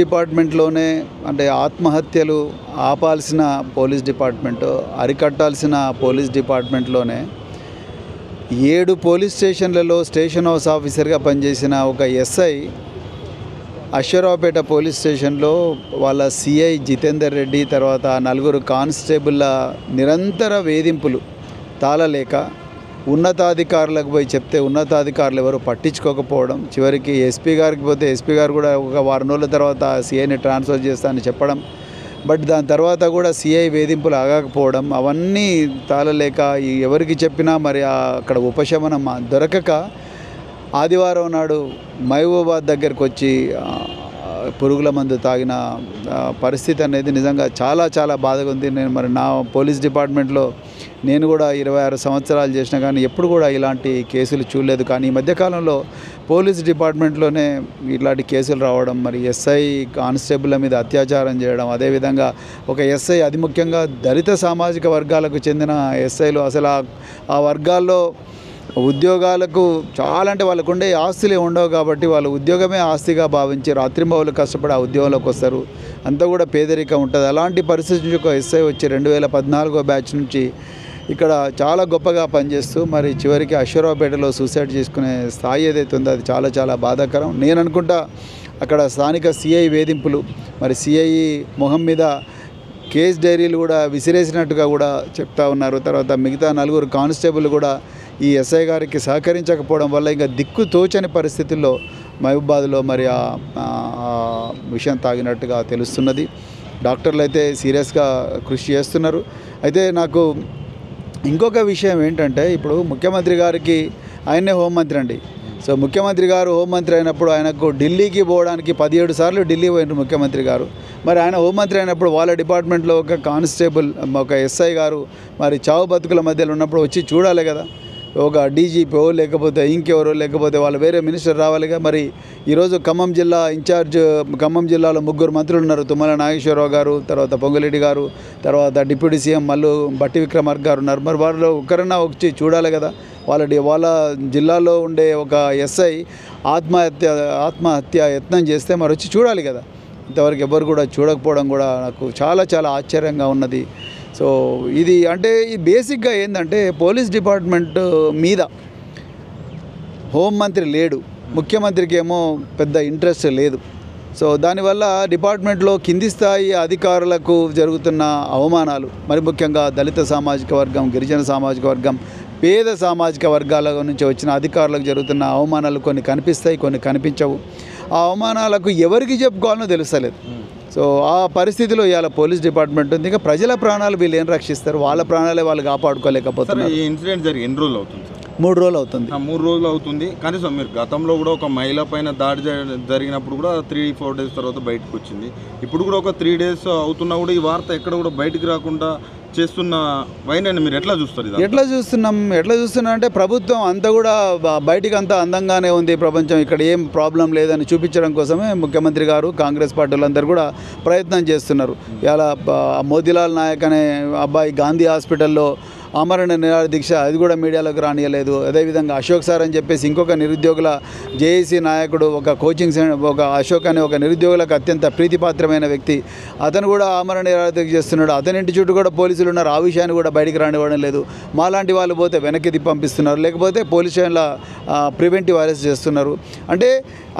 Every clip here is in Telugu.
డిపార్ట్మెంట్లోనే అంటే ఆత్మహత్యలు ఆపాల్సిన పోలీస్ డిపార్ట్మెంటు, అరికట్టాల్సిన పోలీస్ డిపార్ట్మెంట్లోనే 7 పోలీస్ స్టేషన్లలో స్టేషన్ హౌస్ ఆఫీసర్గా పనిచేసిన ఒక ఎస్ఐ అశ్వరావుపేట పోలీస్ స్టేషన్లో వాళ్ళ సిఐ జితేందర్ రెడ్డి తర్వాత 4 కానిస్టేబుల్ల నిరంతర వేధింపులు తాళలేక ఉన్నతాధికారులకు పోయి చెప్తే ఉన్నతాధికారులు ఎవరు పట్టించుకోకపోవడం, చివరికి ఎస్పీ గారికి పోతే ఎస్పీ గారు కూడా ఒక వారం రోజుల తర్వాత సిఐని ట్రాన్స్ఫర్ చేస్తానని చెప్పడం, బట్ దాని తర్వాత కూడా సిఐ వేధింపులు ఆగకపోవడం, అవన్నీ తాళలేక ఎవరికి చెప్పినా మరి అక్కడ ఉపశమనం దొరకక ఆదివారం నాడు మహబూబాబాద్ దగ్గరికి వచ్చి పురుగుల మందు తాగిన పరిస్థితి అనేది నిజంగా చాలా చాలా బాధగా ఉంది. నేను మరి నా పోలీస్ డిపార్ట్మెంట్లో నేను కూడా 26 సంవత్సరాలు చేసినా కానీ ఎప్పుడు కూడా ఇలాంటి కేసులు చూడలేదు. కానీ ఈ మధ్యకాలంలో పోలీస్ డిపార్ట్మెంట్లోనే ఇలాంటి కేసులు రావడం, మరి ఎస్ఐ కానిస్టేబుల్ల మీద అత్యాచారం చేయడం, అదేవిధంగా ఒక ఎస్ఐ అది ముఖ్యంగా దళిత సామాజిక వర్గాలకు చెందిన ఎస్ఐలు అసలు ఆ వర్గాల్లో ఉద్యోగాలకు చాలా అంటే వాళ్ళకు ఉండే ఆస్తులే ఉండవు కాబట్టి వాళ్ళు ఉద్యోగమే ఆస్తిగా భావించి రాత్రింబవళ్ళు కష్టపడి ఆ ఉద్యోగంలోకి వస్తారు. అంతా కూడా పేదరికం ఉంటుంది. అలాంటి పరిస్థితి నుంచి ఒక ఎస్ఐ వచ్చి 2014 బ్యాచ్ నుంచి ఇక్కడ చాలా గొప్పగా పనిచేస్తూ మరి చివరికి అశ్వరావుపేటలో సూసైడ్ చేసుకునే స్థాయి ఏదైతే ఉందో అది చాలా చాలా బాధాకరం. నేను అనుకుంటా అక్కడ స్థానిక సిఐ వేధింపులు, మరి సిఐ మొహం మీద కేస్ డైరీలు కూడా విసిరేసినట్టుగా కూడా చెప్తా ఉన్నారు. తర్వాత మిగతా 4 కానిస్టేబుల్ కూడా ఈ ఎస్ఐ గారికి సహకరించకపోవడం వల్ల ఇంకా దిక్కు తోచని పరిస్థితుల్లో మహబూబాబాద్లో మరి ఆ విషయం తాగినట్టుగా తెలుస్తున్నది. డాక్టర్లు అయితే సీరియస్గా కృషి చేస్తున్నారు. అయితే నాకు ఇంకొక విషయం ఏంటంటే ఇప్పుడు ముఖ్యమంత్రి గారికి ఆయనే హోంమంత్రి అండి. సో ముఖ్యమంత్రి గారు హోంమంత్రి అయినప్పుడు ఆయనకు ఢిల్లీకి పోవడానికి 17 సార్లు ఢిల్లీ పోయినారు ముఖ్యమంత్రి గారు. మరి ఆయన హోంమంత్రి అయినప్పుడు వాళ్ళ డిపార్ట్మెంట్లో ఒక కానిస్టేబుల్ ఒక ఎస్ఐ గారు మరి చావు బతుకుల మధ్యలో ఉన్నప్పుడు వచ్చి చూడాలి కదా. ఒక డీజీపీ లేకపోతే ఇంకెవరో లేకపోతే వాళ్ళు వేరే మినిస్టర్ రావాలిగా. మరి ఈరోజు ఖమ్మం జిల్లా ఇన్ఛార్జ్, ఖమ్మం జిల్లాలో 3 మంత్రులు ఉన్నారు. తుమ్మల నాగేశ్వరరావు గారు, తర్వాత పొంగులేటి గారు, తర్వాత డిప్యూటీ సీఎం మల్లు భట్టి విక్రమార్క గారు ఉన్నారు. మరి వాళ్ళు ఒక్కరన్నా వచ్చి చూడాలి కదా. వాళ్ళ జిల్లాలో ఉండే ఒక ఎస్ఐ ఆత్మహత్య యత్నం చేస్తే మరి వచ్చి చూడాలి కదా. ఇంతవరకు ఎవరు కూడా చూడకపోవడం కూడా నాకు చాలా చాలా ఆశ్చర్యంగా ఉన్నది. సో ఇది అంటే ఈ బేసిక్గా ఏంటంటే పోలీస్ డిపార్ట్మెంట్ మీద హోంమంత్రి లేడు, ముఖ్యమంత్రికి ఏమో పెద్ద ఇంట్రెస్ట్ లేదు. సో దానివల్ల డిపార్ట్మెంట్లో కింది స్థాయి అధికారులకు జరుగుతున్న అవమానాలు, మరి ముఖ్యంగా దళిత సామాజిక వర్గం, గిరిజన సామాజిక వర్గం, పేద సామాజిక వర్గాల నుంచి వచ్చిన అధికారులకు జరుగుతున్న అవమానాలు కొన్ని కనిపిస్తాయి, కొన్ని కనిపించవు. ఆ అవమానాలకు ఎవరికి చెప్పుకోవాలనో తెలుస్తలేదు. సో ఆ పరిస్థితిలో ఇవాళ పోలీస్ డిపార్ట్మెంట్ ఉంది. ఇంకా ప్రజల ప్రాణాలు వీళ్ళు ఏం రక్షిస్తారు? వాళ్ళ ప్రాణాలే వాళ్ళు కాపాడుకోలేకపోతున్నారు. ఈ ఇన్సిడెంట్ జరిగి ఎన్ని రోజులు అవుతుంది? 3 రోజులు అవుతుంది. 3 రోజులు అవుతుంది. కనీసం మీరు గతంలో కూడా ఒక మహిళ పైన దాడి జరిగినప్పుడు కూడా 3-4 డేస్ తర్వాత బయటకు వచ్చింది. ఇప్పుడు కూడా ఒక 3 డేస్ అవుతున్నా కూడా ఈ వార్త ఎక్కడ కూడా బయటకు రాకుండా చేస్తున్న వైనాన్ని మీరు ఎట్లా చూస్తారు? ఎట్లా చూస్తున్నా అంటే ప్రభుత్వం అంతా కూడా బయటికి అంతా అందంగానే ఉంది, ప్రపంచం ఇక్కడ ఏం ప్రాబ్లం లేదని చూపించడం కోసమే ముఖ్యమంత్రి గారు, కాంగ్రెస్ పార్టీ వాళ్ళందరూ కూడా ప్రయత్నం చేస్తున్నారు. ఇలా మోతీలాల్ నాయక్ అనే అబ్బాయి గాంధీ హాస్పిటల్లో ఆమరణ నిరాహార దీక్ష, అది కూడా మీడియాలోకి రానియలేదు. అదేవిధంగా అశోక్ సార్ అని చెప్పేసి ఇంకొక నిరుద్యోగుల జేఏసీ నాయకుడు, ఒక కోచింగ్ సెంటర్, ఒక అశోక్ అనే ఒక నిరుద్యోగులకు అత్యంత ప్రీతిపాత్రమైన వ్యక్తి, అతను కూడా ఆమరణ నిరాహార దీక్ష చేస్తున్నాడు. అతని ఇంటి చుట్టూ కూడా పోలీసులు ఉన్నారు. ఆ విషయాన్ని కూడా బయటికి రానివ్వడం లేదు. మాలాంటి వాళ్ళు పోతే వెనక్కి పంపిస్తున్నారు, లేకపోతే పోలీస్ స్టేషన్ల ప్రివెంటివ్ అరెస్ట్ చేస్తున్నారు. అంటే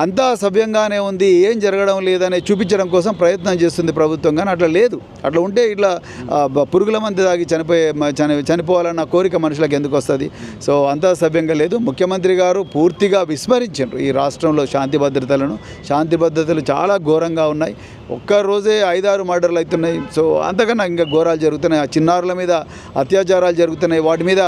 అంతా సవ్యంగానే ఉంది, ఏం జరగడం లేదని చూపించడం కోసం ప్రయత్నం చేస్తుంది ప్రభుత్వం. కానీ అట్లా లేదు. అట్లా ఉంటే ఇట్లా పురుగుల మంది తాగి చనిపోవాలన్న కోరిక మనుషులకు ఎందుకు వస్తుంది? సో అంతా సభ్యంగా లేదు. ముఖ్యమంత్రి గారు పూర్తిగా విస్మరించారు ఈ రాష్ట్రంలో శాంతి భద్రతలు చాలా ఘోరంగా ఉన్నాయి. ఒక్కరోజే 5-6 మర్డర్లు అవుతున్నాయి. సో అంతకన్నా ఇంకా ఘోరాలు జరుగుతున్నాయి. ఆ చిన్నారుల మీద అత్యాచారాలు జరుగుతున్నాయి. వాటి మీద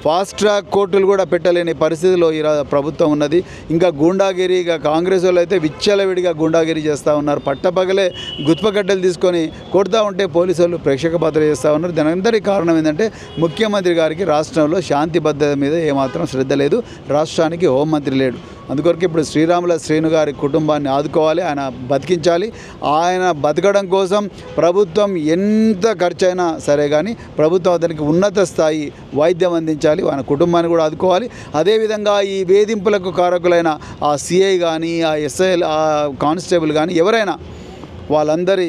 ఫాస్ట్ ట్రాక్ కోర్టులు కూడా పెట్టలేని పరిస్థితిలో ఈ ప్రభుత్వం ఉన్నది. ఇంకా గూండాగిరి, ఇక కాంగ్రెస్ వాళ్ళు అయితే విచ్చలవిడిగా గూండాగిరి చేస్తూ ఉన్నారు. పట్టపగలే గుత్పకట్టెలు తీసుకొని కొడతా ఉంటే పోలీసు వాళ్ళు ప్రేక్షక పాత్ర చేస్తూ ఉన్నారు. దాని అందరికీ కారణం ఏంటంటే ముఖ్యమంత్రి గారికి రాష్ట్రంలో శాంతి భద్రత మీద ఏమాత్రం శ్రద్ధ లేదు. రాష్ట్రానికి హోంమంత్రి లేడు. అందుకొరకు ఇప్పుడు శ్రీరాముల శ్రీను గారి కుటుంబాన్ని ఆదుకోవాలి, ఆయన బతికించాలి. ఆయన బతకడం కోసం ప్రభుత్వం ఎంత ఖర్చైనా సరే కానీ ప్రభుత్వం అతనికి ఉన్నత స్థాయి వైద్యం అందించాలి, ఆయన కుటుంబాన్ని కూడా ఆదుకోవాలి. అదేవిధంగా ఈ వేధింపులకు కారకులైన ఆ సిఐ కానీ, ఆ ఎస్ఐ, ఆ కానిస్టేబుల్ కానీ ఎవరైనా వాళ్ళందరి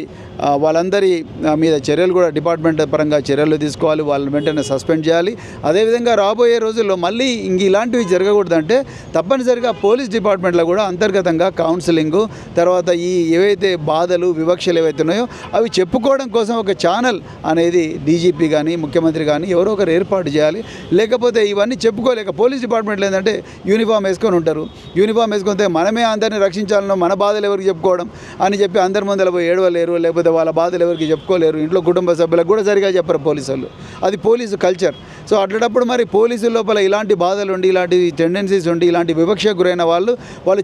మీద చర్యలు కూడా డిపార్ట్మెంట్ పరంగా చర్యలు తీసుకోవాలి, వాళ్ళని వెంటనే సస్పెండ్ చేయాలి. అదేవిధంగా రాబోయే రోజుల్లో మళ్ళీ ఇలాంటివి జరగకూడదంటే తప్పనిసరిగా పోలీస్ డిపార్ట్మెంట్లో కూడా అంతర్గతంగా కౌన్సిలింగు, తర్వాత ఏవైతే బాధలు వివక్షలు ఏవైతే ఉన్నాయో అవి చెప్పుకోవడం కోసం ఒక ఛానల్ అనేది డీజీపీ కానీ ముఖ్యమంత్రి కానీ ఎవరో ఒకరు ఏర్పాటు చేయాలి. లేకపోతే ఇవన్నీ చెప్పుకోలేక పోలీస్ డిపార్ట్మెంట్లో ఏంటంటే యూనిఫామ్ వేసుకొని ఉంటారు. యూనిఫామ్ వేసుకుంటే మనమే అందరినీ రక్షించాలనో మన బాధలు ఎవరికి చెప్పుకోవడం అని చెప్పి అందరి ముందర పోయి ఏడవలేరు, లేకపోతే వాళ్ళ బాధలు ఎవరికి చెప్పుకోలేరు. ఇంట్లో కుటుంబ సభ్యులకు కూడా సరిగా చెప్పరు పోలీసు వాళ్ళు. అది పోలీసు కల్చర్. సో అట్లాంటప్పుడు మరి పోలీసు లోపల ఇలాంటి బాధలు ఉండి, ఇలాంటి టెండెన్సీస్ ఉండి, ఇలాంటి వివక్షకు గురైన వాళ్ళు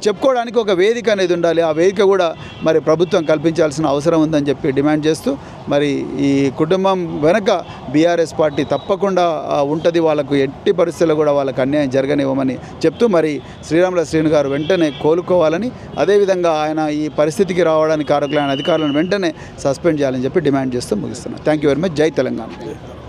చెప్పుకోవడానికి ఒక వేదిక అనేది ఉండాలి. ఆ వేదిక కూడా మరి ప్రభుత్వం కల్పించాల్సిన అవసరం ఉందని చెప్పి డిమాండ్ చేస్తూ మరి ఈ కుటుంబం వెనక బీఆర్ఎస్ పార్టీ తప్పకుండా ఉంటుంది. వాళ్ళకు ఎట్టి పరిస్థితుల్లో కూడా వాళ్ళకు అన్యాయం జరగనివ్వమని చెప్తూ మరి శ్రీరాముల శ్రీను గారు వెంటనే కోలుకోవాలని, అదేవిధంగా ఆయన ఈ పరిస్థితికి రావడానికి కారకులైన అధికారులను వెంటనే సస్పెండ్ చేయాలని చెప్పి డిమాండ్ చేస్తూ ముగిస్తున్నాను. Thank you very much. జై తెలంగాణ.